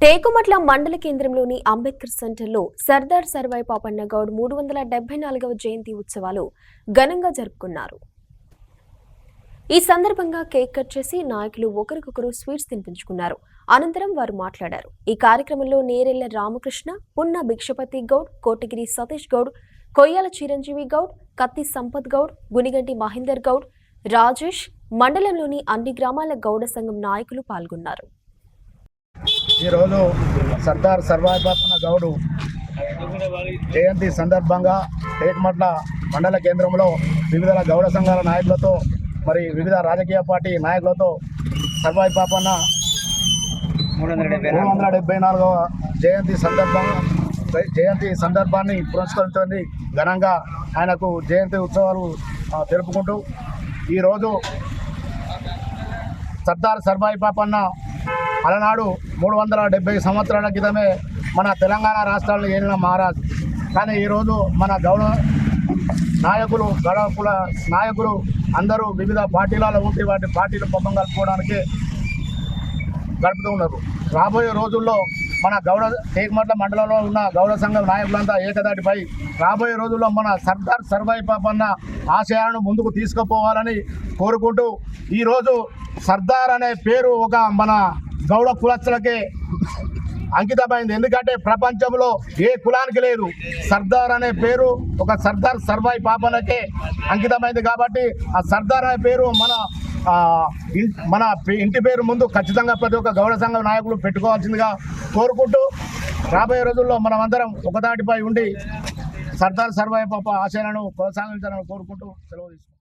టేకుమట్ల మండల కేంద్రంలోని అంబేద్కర్ సెంటర్లో సర్దార్ సర్వాయి పాపన్న గౌడ్ 374వ జయంతి ఉత్సవాలు ఘనంగా జరుపుకున్నారు. ఈ సందర్భంగా కేక్ కట్ చేసి నాయకులు ఒకరికొకరు స్వీట్స్ తినిపించుకున్నారు. అనంతరం వారు మాట్లాడారు. ఈ కార్యక్రమంలో నేరెళ్ల రామకృష్ణ, పున్న భిక్షపతి గౌడ్, కోటగిరి సతీష్ గౌడ్, కొయ్యాల చిరంజీవి గౌడ్, కత్తి సంపత్ గౌడ్, గునిగంటి మహేందర్ గౌడ్, రాజేష్, మండలంలోని అన్ని గ్రామాల గౌడ సంఘం నాయకులు పాల్గొన్నారు. ఈరోజు సర్దార్ సర్వాయి పాపన్న గౌడు జయంతి సందర్భంగా టేకుమట్ల మండల కేంద్రంలో వివిధ గౌడ సంఘాల నాయకులతో మరి వివిధ రాజకీయ పార్టీ నాయకులతో సర్వాయి పాపన్న 374వ జయంతి సందర్భాన్ని పురస్కరించుకొని ఘనంగా ఆయనకు జయంతి ఉత్సవాలు జరుపుకుంటూ ఈరోజు సర్దార్ సర్వాయి పాపన్న అలనాడు 370 సంవత్సరాల క్రితమే మన తెలంగాణ రాష్ట్రాల్లో ఏలిన మహారాజు. కానీ ఈరోజు మన గౌడ నాయకులు గౌడ నాయకులు అందరూ వివిధ పార్టీలలో ఉండి వాటి పార్టీలు పబ్బం కలుపుకోవడానికి గడుపుతూ ఉన్నారు. రాబోయే రోజుల్లో మన టేకుమట్ల మండలంలో ఉన్న గౌడ సంఘం నాయకులంతా ఏకదాటిపై రాబోయే రోజుల్లో మన సర్దార్ సర్వాయి పాపన్న ఆశయాలను ముందుకు తీసుకుపోవాలని కోరుకుంటూ ఈరోజు సర్దార్ అనే పేరు ఒక మన గౌడ కులస్తులకే అంకితమైంది. ఎందుకంటే ప్రపంచంలో ఏ కులానికి లేదు. సర్దార్ అనే పేరు ఒక సర్దార్ సర్వాయి పాపన్నకే అంకితమైంది. కాబట్టి ఆ సర్దార్ అనే పేరు మన ఇంటి పేరు ముందు ఖచ్చితంగా ప్రతి ఒక్క గౌడ సంఘం నాయకులు పెట్టుకోవాల్సిందిగా కోరుకుంటూ రాబోయే రోజుల్లో మనమందరం ఒకదాటిపై ఉండి సర్దార్ సర్వాయి పాప ఆశయాలను కొనసాగించాలని కోరుకుంటూ సెలవు తీసుకుంటాం.